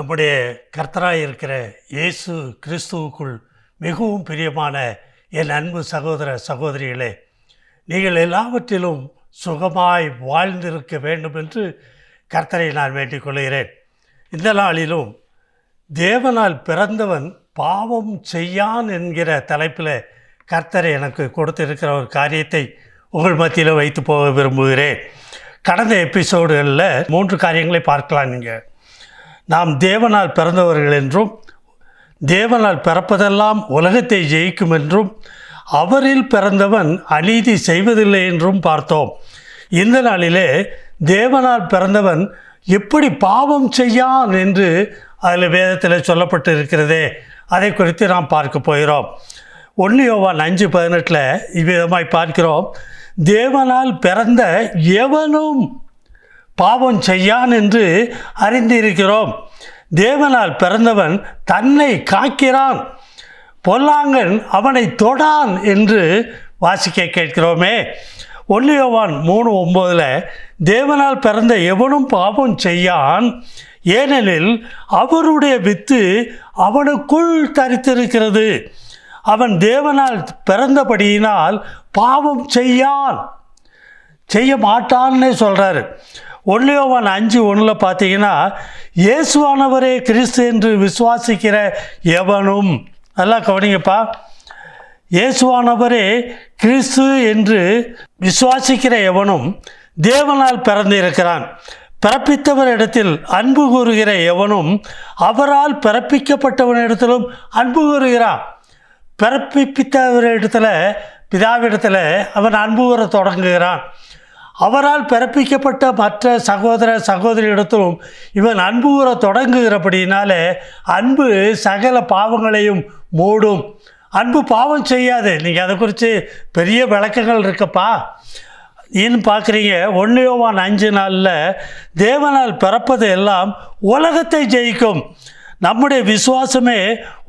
நம்முடைய கர்த்தராய் இருக்கிற இயேசு கிறிஸ்துவுக்குள் மிகவும் பிரியமான என் அன்பு சகோதர சகோதரிகளே, நீங்கள் எல்லாவற்றிலும் சுகமாய் வாழ்ந்திருக்க வேண்டும் என்று கர்த்தரை நான் வேண்டிக் கொள்கிறேன். இந்த நாளிலும் தேவனால் பிறந்தவன் பாவம் செய்யான் என்கிற தலைப்பில் கர்த்தரை எனக்கு கொடுத்திருக்கிற ஒரு காரியத்தை உங்கள் மத்தியில் வைத்து போக விரும்புகிறேன். கடந்த எபிசோடுகளில் 3 காரியங்களை பார்க்கலாம். நீங்கள் நாம் தேவனால் பிறந்தவர்கள் என்றும், தேவனால் பிறப்பதெல்லாம் உலகத்தை ஜெயிக்கும் என்றும், அவரில் பிறந்தவன் அநீதி செய்வதில்லை என்றும் பார்த்தோம். இந்த நாளிலே தேவனால் பிறந்தவன் எப்படி பாவம் செய்யான் என்று அதில் வேதத்தில் சொல்லப்பட்டு இருக்கிறதே, அதை குறித்து நாம் பார்க்க போகிறோம். 1 யோவான் 5:18 இவ்விதமாய் பார்க்கிறோம். தேவனால் பிறந்த எவனும் பாவம் செய்யான் என்று அறிந்திருக்கிறோம். தேவனால் பிறந்தவன் தன்னை காக்கிறான், பொல்லாங்கன் அவனை தொடான் என்று வாசிக்க கேட்கிறோமே. 1 யோவான் 3:9 தேவனால் பிறந்த எவனும் பாவம் செய்யான், ஏனெனில் அவருடைய வித்து அவனுக்குள் தரித்திருக்கிறது. அவன் தேவனால் பிறந்தபடியினால் பாவம் செய்ய மாட்டான்னு சொல்கிறாரு. 1 யோவான் 5:1 பார்த்தீங்கன்னா, இயேசுவானவரே கிறிஸ்து என்று விசுவாசிக்கிற எவனும், நல்லா கவனிங்கப்பா, இயேசுவானவரே கிறிஸ்து என்று விசுவாசிக்கிற எவனும் தேவனால் பிறந்திருக்கிறான். பிறப்பித்தவரிடத்தில் அன்பு கூறுகிற எவனும் அவரால் பிறப்பிக்கப்பட்டவனிடத்திலும் அன்பு கூறுகிறான். பிறப்பித்தவரிடத்தில், பிதாவிடத்தில் அவன் அன்பு கூற தொடங்குகிறான். அவரால் பிறப்பிக்கப்பட்ட மற்ற சகோதர சகோதரியிடத்திலும் இவன் அன்பு கூற தொடங்குகிறபடினாலே அன்பு சகல பாவங்களையும் மூடும். அன்பு பாவம் செய்யாது. நீங்கள் அதை குறித்து பெரிய விளக்கங்கள் இருக்கப்பா. ஏன்னு பார்க்குறீங்க, 1 யோவான் 5:4 தேவனால் பிறப்பது எல்லாம் உலகத்தை ஜெயிக்கும். நம்முடைய விசுவாசமே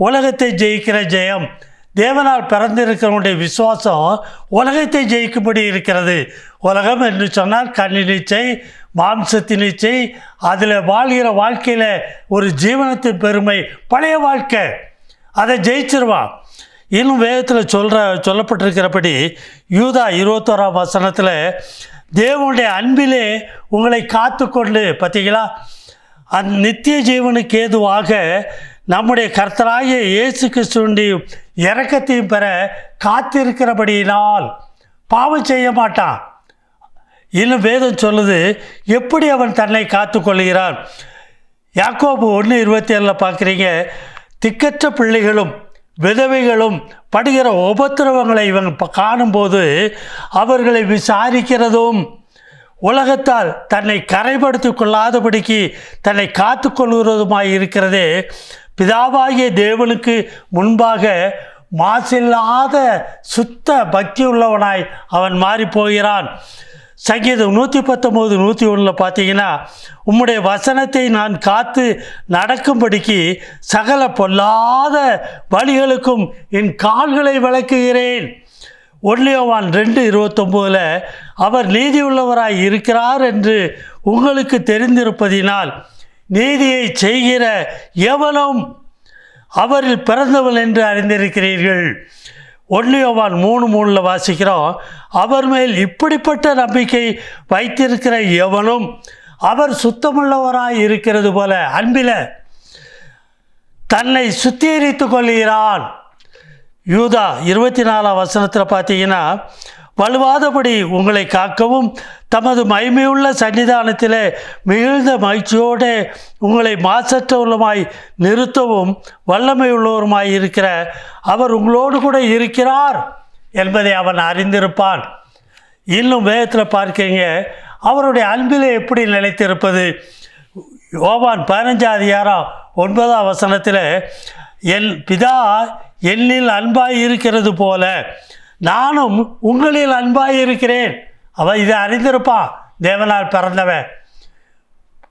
உலகத்தை ஜெயிக்கிற ஜெயம். தேவனால் பிறந்திருக்கிறவனுடைய விசுவாசம் உலகத்தை ஜெயிக்கும்படி இருக்கிறது. உலகம் என்று சொன்னால் கண்ணினிச்சை, மாம்சத்தின் இச்சை, அதில் வாழ்கிற வாழ்க்கையில் ஒரு ஜீவனத்தின் பெருமை, பழைய வாழ்க்கை, அதை ஜெயிச்சிருவான். இன்னும் வேதத்தில் சொல்லப்பட்டிருக்கிறபடி யூதா 21 தேவனுடைய அன்பிலே உங்களை காத்து கொண்டு, பார்த்தீங்களா, நித்திய ஜீவனுக்கு ஏதுவாக நம்முடைய கர்த்தராகிய இயேசு கிறிஸ்துவினுடைய இரக்கத்தையும் பெற காத்திருக்கிறபடியினால் பாவம் செய்ய மாட்டான். இன்னும் வேதம் சொல்லுது எப்படி அவன் தன்னை காத்து கொள்கிறான். யாக்கோபு 1:27 பார்க்குறீங்க, திக்கற்ற பிள்ளைகளும் விதவைகளும் படுகிற உபத்திரவங்களை இவன் காணும்போது அவர்களை விசாரிக்கிறதும், உலகத்தால் தன்னை கரைப்படுத்தி கொள்ளாதபடிக்கு தன்னை காத்து கொள்கிறதுமாய் இருக்கிறதே, பிதாவாகிய தேவனுக்கு முன்பாக மாசில்லாத சுத்த பக்தி உள்ளவனாய் அவன் மாறி போகிறான். சங்கீதம் 119:101 பார்த்தீங்கன்னா, உம்முடைய வசனத்தை நான் காத்து நடக்கும்படிக்கு சகல பொல்லாத வழிகளுக்கும் என் கால்களை விளக்குகிறேன். 1 யோவான் 2:29 அவர் நீதியுள்ளவராய் இருக்கிறார் என்று உங்களுக்கு தெரிந்திருப்பதினால் நீதியை செய்கிற எவனும் அவரில் பிறந்தவன் என்று அறிந்திருக்கிறீர்கள். 1 யோவான் 3:3 வாசிக்கிறோம், அவர் மேல் இப்படிப்பட்ட நம்பிக்கை வைத்திருக்கிற எவனும் அவர் சுத்தமுள்ளவராய் இருக்கிறது போல அன்பில் தன்னை சுத்திகரித்து கொள்கிறான். யூதா 24 பார்த்தீங்கன்னா, வலுவாதபடி உங்களை காக்கவும் தமது மகிமையுள்ள சன்னிதானத்தில் மிகுந்த மகிழ்ச்சியோடு உங்களை மாசற்றவருமாய் நிறுத்தவும் வல்லமையுள்ளவருமாய் இருக்கிற அவர் உங்களோடு கூட இருக்கிறார் என்பதை அவன் அறிந்திருப்பான். இன்னும் வேதத்தில் பார்க்கிறீங்க, அவருடைய அன்பில் எப்படி நிலைத்திருப்பது. யோவான் 15:9 என் பிதா என்னில் அன்பாய் இருக்கிறது போல நானும் உங்களில் அன்பாய் இருக்கிறேன். அவன் இதை அறிந்திருப்பான். தேவனால் பிறந்தவன்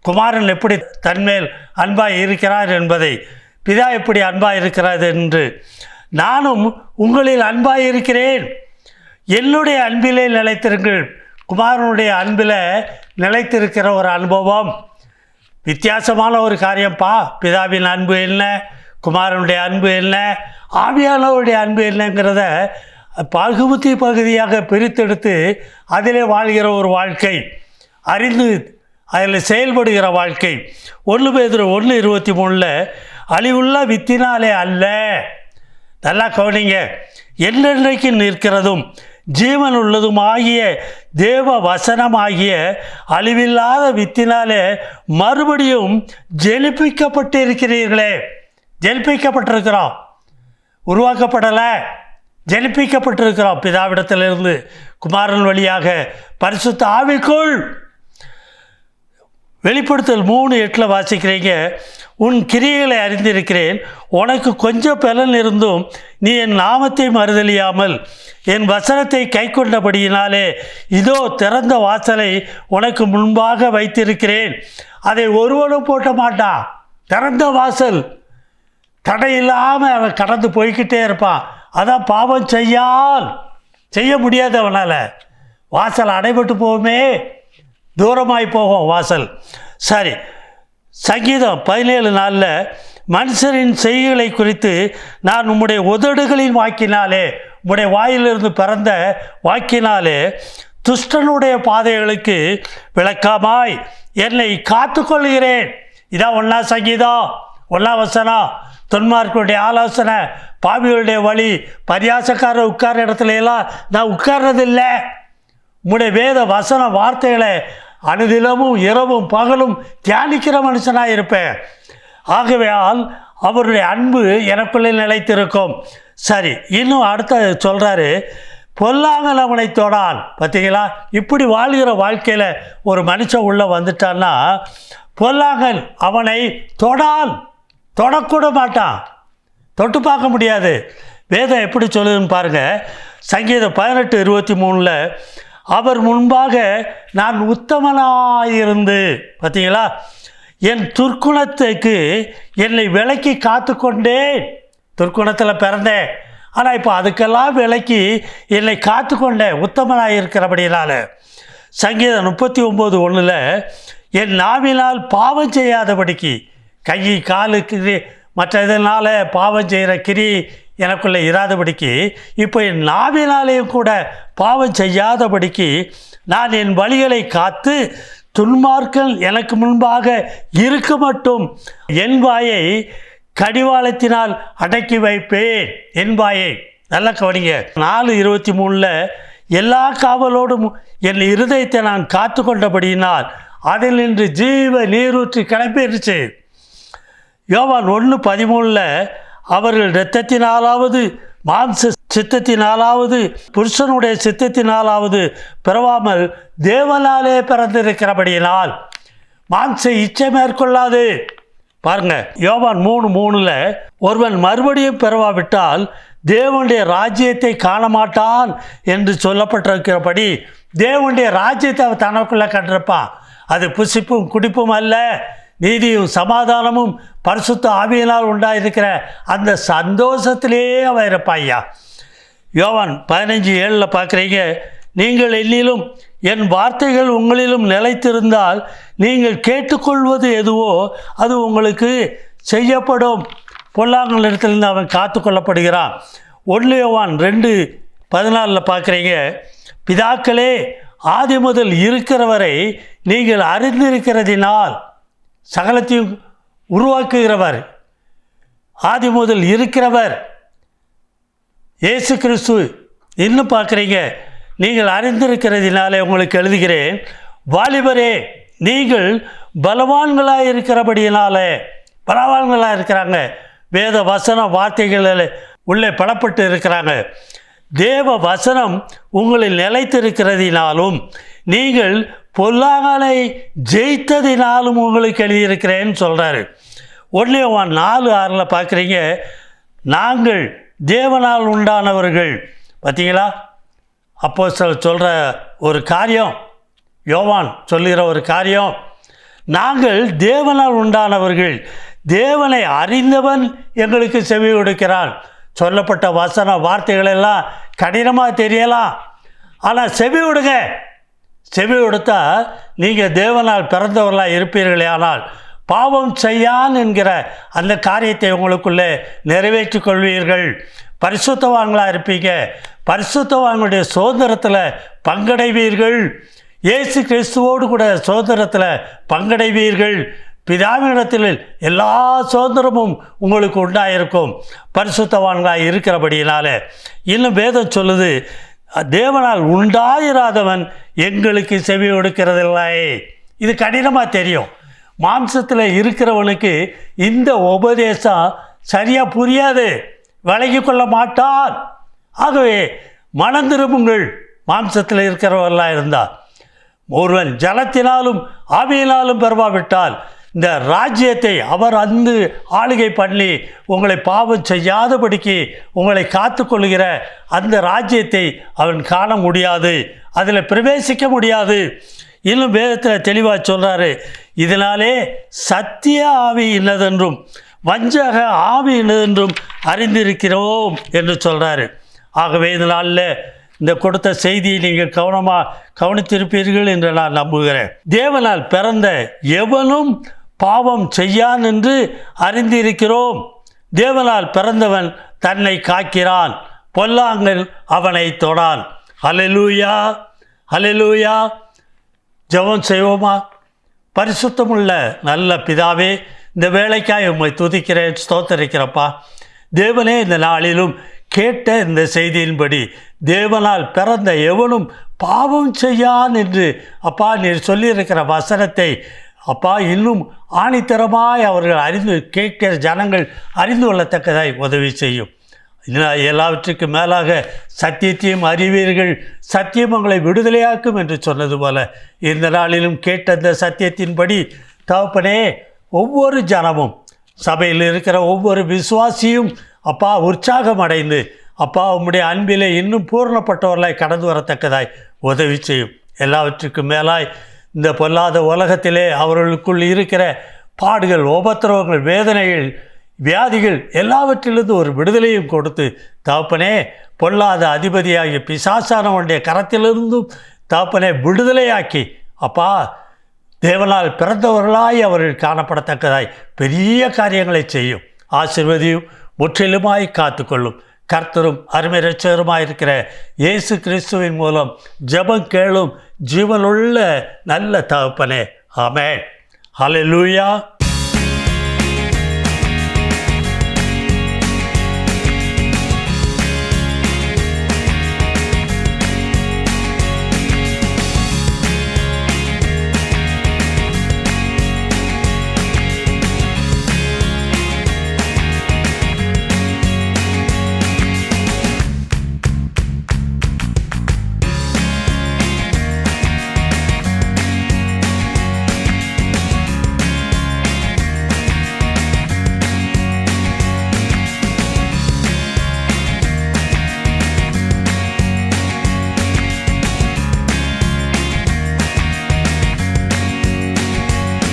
குமாரன் எப்படி தன்மேல் அன்பாய் இருக்கிறார் என்பதை, பிதா எப்படி அன்பாய் இருக்கிறார் என்று. நானும் உங்களில் அன்பாய் இருக்கிறேன், என்னுடைய அன்பிலே நிலைத்திருங்கள். குமாரனுடைய அன்பில் நிலைத்திருக்கிற ஒரு அனுபவம். வித்தியாசமான ஒரு காரியம்ப்பா. பிதாவின் அன்பு என்ன, குமாரனுடைய அன்பு என்ன, ஆவியானவருடைய அன்பு என்னங்கிறத பகுதியாக பிரித்தெடுத்து அதிலே வாழ்கிற ஒரு வாழ்க்கை, அறிந்து அதில் செயல்படுகிற வாழ்க்கை. 1 பேதுரு 1:23 அழிவுள்ள வித்தினாலே அல்ல, நல்லா கவனிங்க, என்றென்றைக்கு நிற்கிறதும் ஜீவன் உள்ளதும் ஆகிய தேவ வசனமாகிய அழிவில்லாத வித்தினாலே மறுபடியும் ஜெனிப்பிக்கப்பட்டு இருக்கிறீர்களே. ஜெனிப்பிக்கப்பட்டிருக்கிறோம், உருவாக்கப்படலை, ஜெனிப்பிக்கப்பட்டிருக்கிறோம். பிதாவிடத்திலிருந்து குமாரன் வழியாக பரிசுத்த ஆவிக்குள். வெளிப்படுத்தல் 3:8 வாசிக்கிறீங்க, உன் கிரியைகளை அறிந்திருக்கிறேன், உனக்கு கொஞ்சம் பலன் இருந்தும் நீ என் நாமத்தை மறுதலியாமல் என் வசனத்தை கை கொண்டபடியினாலே இதோ திறந்த வாசலை உனக்கு முன்பாக வைத்திருக்கிறேன், அதை ஒருவனும் போட்ட மாட்டான். திறந்த வாசல், தடையில்லாமல் அவன் கடந்து போய்கிட்டே இருப்பான். அதான் பாவம் செய்ய முடியாது அவனால். வாசல் அடைபட்டு போகுமே, தூரமாய் போகும் வாசல். சரி, சங்கீதம் 17:4 மனுஷரின் செய்கைகளை குறித்து நான் உம்முடைய உதடுகளின் வாக்கினாலே, உம்முடைய வாயிலிருந்து பிறந்த வாக்கினாலே துஷ்டனுடைய பாதைகளுக்கு விளக்கமாய் என்னை காத்து கொள்கிறேன். இதான் 1 சங்கீதம் 1 வசனம். தொன்மார்க்குடைய ஆலோசனை, பாவிகளுடைய வழி, பரியாசக்காரர் உட்கார இடத்துல எல்லாம் நான் உட்கார்றதில்லை. உம்முடைய வேத வசன வார்த்தைகளை அனுதினமும் இரவும் பகலும் தியானிக்கிற மனுஷனாக இருப்பேன். ஆகவே அவருடைய அன்பு எனக்குள்ளே நிலைத்திருக்கும். சரி, இன்னும் அடுத்த சொல்கிறாரு, பொல்லாங்கல் அவனை தொடான். பார்த்தீங்களா, இப்படி வாழ்கிற வாழ்க்கையில் ஒரு மனுஷன் உள்ளே வந்துட்டான்னா பொல்லாங்கல் அவனை தொடக்கூட மாட்டான், தொட்டு பார்க்க முடியாது. வேதம் எப்படி சொல்லுதுன்னு பாருங்கள். சங்கீதம் 18:23 அவர் முன்பாக நான் உத்தமனாயிருந்து, பார்த்தீங்களா, என் துர்க்குணத்துக்கு என்னை விலக்கி காத்து கொண்டேன். துர்க்குணத்தில் பிறந்தேன், ஆனால் இப்போ அதுக்கெல்லாம் விலக்கி என்னை காத்து கொண்டேன் உத்தமனாக இருக்கிறபடினால. சங்கீதம் 39:1 என் நாவினால் பாவம் செய்யாதபடிக்கு, கை காலுக்கு மற்ற இதனால் பாவம் செய்கிற கிரி எனக்குள்ளே இராதபடிக்கு, இப்போ என் நாவினாலேயும் கூட பாவம் செய்யாதபடிக்கு நான் என் வழிகளை காத்து துன்மார்க்கன் எனக்கு முன்பாக இருக்க மட்டும் என் வாயை கடிவாளத்தினால் அடக்கி வைப்பேன். என் வாயை நல்லா கவனிங்க. 4:23 எல்லா காவலோடும் என் இருதயத்தை நான் காத்து கொண்டபடியினால் அதில் நின்று ஜீவ நீரூற்றி கிளம்பிடுச்சு. யோவான் 1:13 அவர்கள் இரத்தத்தினாலாவது மாம்ச சித்தத்தினாலாவது புருஷனுடைய சித்தத்தினாலாவது பிறவாமல் தேவனாலே பிறந்திருக்கிறபடியினால் மாம்ச இச்சை மேற்கொள்ளாது. பாருங்க, யோவான் 3:3 ஒருவன் மறுபடியும் பிறவாவிட்டால் தேவனுடைய ராஜ்யத்தை காண மாட்டான் என்று சொல்லப்பட்டிருக்கிறபடி தேவனுடைய ராஜ்யத்தை அவன் தனக்குள்ளே கண்டிருப்பான். அது புசிப்பும் குடிப்பும் அல்ல, நீதியும் சமாதானமும் பரிசுத்த ஆவியினால் உண்டாயிருக்கிற அந்த சந்தோஷத்திலே அவன் இருப்பாய்யா. யோவான் 15:7 பார்க்குறீங்க, நீங்கள் என்னிலும் என் வார்த்தைகள் உங்களிலும் நிலைத்திருந்தால் நீங்கள் கேட்டுக்கொள்வது எதுவோ அது உங்களுக்கு செய்யப்படும். பொல்லாங்கலிடத்திலிருந்து அவன் காத்து கொள்ளப்படுகிறான். 1 யோவான் 2:14 பார்க்குறீங்க, பிதாக்களே ஆதி முதல் இருக்கிறவரை நீங்கள் அறிந்திருக்கிறதினால், சகலத்தையும் உருவாக்குகிறவர், ஆதி முதல் இருக்கிறவர் இயேசு கிறிஸ்து. இன்னும் பார்க்குறீங்க, நீங்கள் அறிந்திருக்கிறதினாலே உங்களுக்கு எழுதுகிறேன், வாலிபரே நீங்கள் பலவான்களாக இருக்கிறபடியினாலே. பலவான்களாக இருக்கிறாங்க, வேத வசன வார்த்தைகளில் உள்ளே பலப்பட்டு இருக்கிறாங்க. தேவ வசனம் உங்களில் நிலைத்திருக்கிறதினாலும் நீங்கள் பொல்லாங்கலை ஜெயித்ததினாலும் உங்களுக்கு எழுதியிருக்கிறேன்னு சொல்கிறாரு. 1 யோவான் 4:6 பார்க்குறீங்க, நாங்கள் தேவனால் உண்டானவர்கள். பார்த்தீங்களா, அப்போஸ்தலர் சொல்கிற ஒரு காரியம், யோவான் சொல்லுகிற ஒரு காரியம், நாங்கள் தேவனால் உண்டானவர்கள், தேவனை அறிந்தவன் எங்களுக்கு செவி கொடுக்கிறான். சொல்லப்பட்ட வசன வார்த்தைகளெல்லாம் கடினமாக தெரியலாம், ஆனால் செவி கொடுங்க. செவி கொடுத்தா நீங்கள் தேவனால் பிறந்தவர்களாக இருப்பீர்களே. ஆனால் பாவம் செய்யான் என்கிற அந்த காரியத்தை உங்களுக்குள்ளே நிறைவேற்றிக் கொள்வீர்கள். பரிசுத்தவான்களாக இருப்பீங்க. பரிசுத்தவான்களுடைய சுதந்திரத்தில் பங்கடைவீர்கள். இயேசு கிறிஸ்துவோடு கூட சுதந்திரத்தில் பங்கடைவீர்கள். பிதாவினிடத்தில் எல்லா சுதந்திரமும் உங்களுக்கு உண்டாயிருக்கும் பரிசுத்தவான்களாக இருக்கிறபடியினால. இன்னும் வேதம் சொல்லுது, தேவனால் உண்டாயிராதவன் எங்களுக்கு செவி கொடுக்கிறதில்லை. இது கடினமாக தெரியும். மாம்சத்தில் இருக்கிறவனுக்கு இந்த உபதேசம் சரியாக புரியாது, விலகி கொள்ள மாட்டான். ஆகவே மனம் திரும்புங்கள். மாம்சத்தில் இருக்கிறவர்களாக இருந்தால், ஒருவன் ஜலத்தினாலும் ஆவியினாலும் பெறவாவிட்டால் இந்த ராஜ்யத்தை அவர் அந்த ஆளுகை பண்ணி உங்களை பாவம் செய்யாதபடிக்கு உங்களை காத்து கொள்கிற அந்த ராஜ்யத்தை அவன் காண முடியாது, அதில் பிரவேசிக்க முடியாது. இன்னும் வேதத்தில் தெளிவாக சொல்கிறாரு, இதனாலே சத்திய ஆவி இன்னதென்றும் வஞ்சக ஆவி இன்னதென்றும் அறிந்திருக்கிறோம் என்று சொல்கிறாரு. ஆகவே இதனால இந்த கொடுத்த செய்தியை நீங்கள் கவனித்திருப்பீர்கள் என்று நான் நம்புகிறேன். தேவனால் பிறந்த எவனும் பாவம் செய்யான் என்று அறிந்திருக்கிறோம். தேவனால் பிறந்தவன் தன்னை காக்கிறான், பொல்லாங்கல் அவனை தொடான். ஹல்லேலூயா, ஹல்லேலூயா. ஜெபம் செய்வோமா? பரிசுத்தமுள்ள நல்ல பிதாவே, இந்த வேலைக்காய் உம்மை துதிக்கிறேன், ஸ்தோத்தரிக்கிறப்பா. தேவனே, இந்த நாளிலும் கேட்ட இந்த செய்தியின்படி தேவனால் பிறந்த எவனும் பாவம் செய்யான் என்று அப்பா நீர் சொல்லியிருக்கிற வசனத்தை அப்பா இன்னும் ஆணித்தரமாய் அவர்கள் அறிந்து கேட்கிற ஜனங்கள் அறிந்து கொள்ளத்தக்கதாய் உதவி செய்யும். எல்லாவற்றுக்கும் மேலாக சத்தியத்தையும் அறிவீர்கள், சத்தியம் உங்களை விடுதலையாக்கும் என்று சொன்னது போல இந்த நாளிலும் கேட்ட இந்த சத்தியத்தின்படி தகப்பனே, ஒவ்வொரு ஜனமும் சபையில் இருக்கிற ஒவ்வொரு விசுவாசியும் அப்பா உற்சாகம் அடைந்து அப்பா உம்முடைய அன்பிலே இன்னும் பூரணப்பட்டவர்களாய் கடந்து வரத்தக்கதாய் உதவி செய்யும். எல்லாவற்றுக்கும் மேலாய் இந்த பொல்லாத உலகத்திலே அவர்களுக்குள் இருக்கிற பாடுகள், உபத்திரவங்கள், வேதனைகள், வியாதிகள் எல்லாவற்றிலிருந்து ஒரு விடுதலையும் கொடுத்து தகப்பனே, பொல்லாத அதிபதியாகிய பிசாசானவனுடைய கரத்திலிருந்தும் தகப்பனே விடுதலையாக்கி அப்பா தேவனால் பிறந்தவர்களாய் அவர்கள் காணப்படத்தக்கதாய் பெரிய காரியங்களை செய்யும். ஆசீர்வதியும், முற்றிலுமாய் காத்துக்கொள்ளும். கர்த்தரும் அருமை இரட்சகருமாயிருக்கிற இயேசு கிறிஸ்துவின் மூலம் ஜெபம் கேளும் ஜீவனுள்ள நல்ல தகப்பனே. ஆமென். ஹல்லேலூயா.